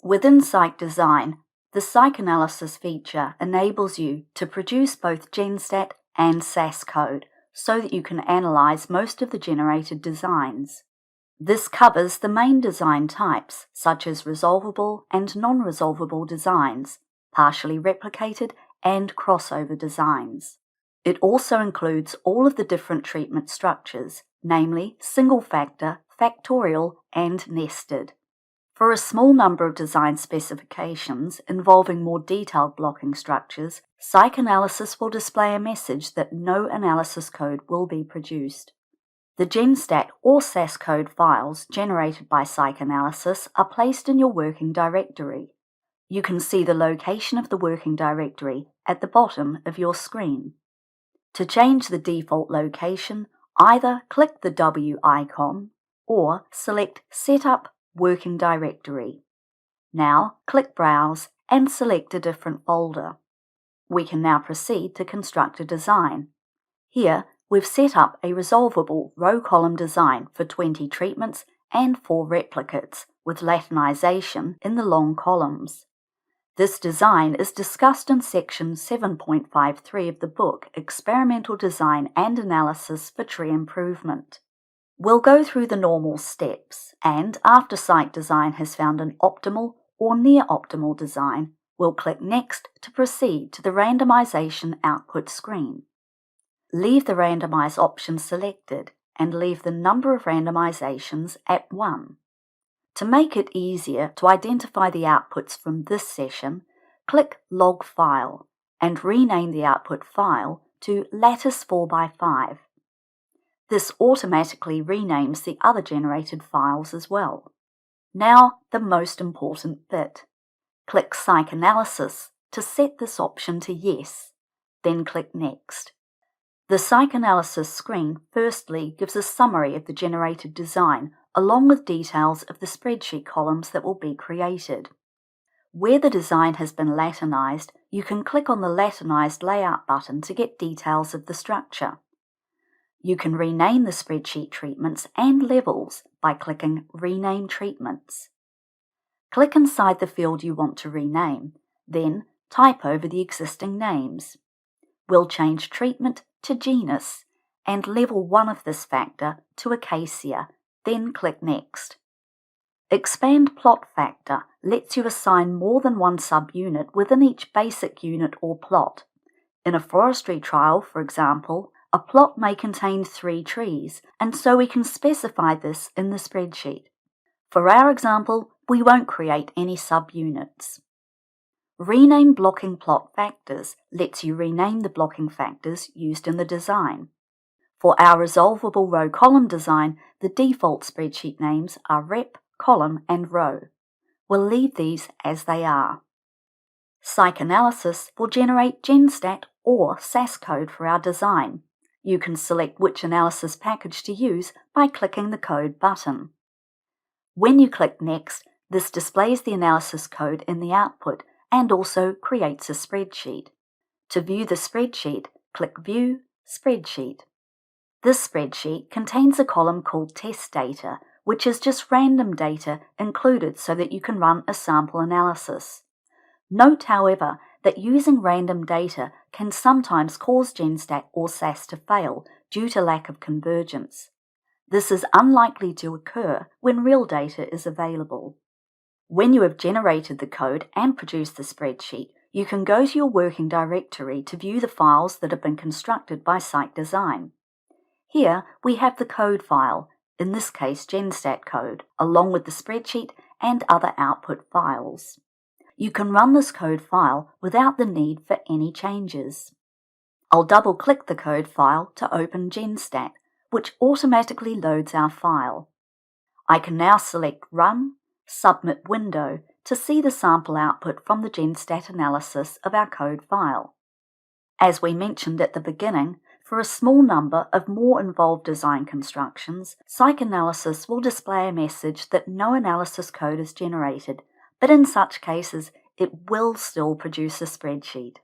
Within CycDesign, the CycAnalysis feature enables you to produce both Genstat and SAS code so that you can analyze most of the generated designs. This covers the main design types, such as resolvable and non-resolvable designs, partially replicated and crossover designs. It also includes all of the different treatment structures, namely single factor, factorial, and nested. For a small number of design specifications involving more detailed blocking structures, CycAnalysis will display a message that no analysis code will be produced. The Genstat or SAS code files generated by CycAnalysis are placed in your working directory. You can see the location of the working directory at the bottom of your screen. To change the default location, either click the W icon or select Setup Working Directory. Now click Browse and select a different folder. We can now proceed to construct a design. Here we've set up a resolvable row-column design for 20 treatments and 4 replicates with Latinization in the long columns. This design is discussed in section 7.53 of the book Experimental Design and Analysis for Tree Improvement. We'll go through the normal steps, and after CycDesign has found an optimal or near optimal design, we'll click Next to proceed to the randomization output screen. Leave the randomize option selected and leave the number of randomizations at 1. To make it easier to identify the outputs from this session, click Log File and rename the output file to Lattice 4x5. This automatically renames the other generated files as well. Now, the most important bit. Click CycAnalysis to set this option to Yes, then click Next. The CycAnalysis screen firstly gives a summary of the generated design along with details of the spreadsheet columns that will be created. Where the design has been Latinized, you can click on the Latinized Layout button to get details of the structure. You can rename the spreadsheet treatments and levels by clicking Rename Treatments. Click inside the field you want to rename, then type over the existing names. We'll change treatment to genus and level 1 of this factor to Acacia, then click Next. Expand Plot Factor lets you assign more than one subunit within each basic unit or plot. In a forestry trial, for example, a plot may contain 3 trees, and so we can specify this in the spreadsheet. For our example, we won't create any subunits. Rename Blocking Plot Factors lets you rename the blocking factors used in the design. For our resolvable row-column design, the default spreadsheet names are rep, column, and row. We'll leave these as they are. CycAnalysis will generate Genstat or SAS code for our design. You can select which analysis package to use by clicking the Code button. When you click Next, this displays the analysis code in the output and also creates a spreadsheet. To view the spreadsheet, click View, Spreadsheet. This spreadsheet contains a column called Test Data, which is just random data included so that you can run a sample analysis. Note, however, that using random data can sometimes cause Genstat or SAS to fail due to lack of convergence. This is unlikely to occur when real data is available. When you have generated the code and produced the spreadsheet, you can go to your working directory to view the files that have been constructed by CycDesign. Here we have the code file, in this case Genstat code, along with the spreadsheet and other output files. You can run this code file without the need for any changes. I'll double-click the code file to open Genstat, which automatically loads our file. I can now select Run, Submit Window to see the sample output from the Genstat analysis of our code file. As we mentioned at the beginning, for a small number of more involved design constructions, CycAnalysis will display a message that no analysis code is generated, but in such cases, it will still produce a spreadsheet.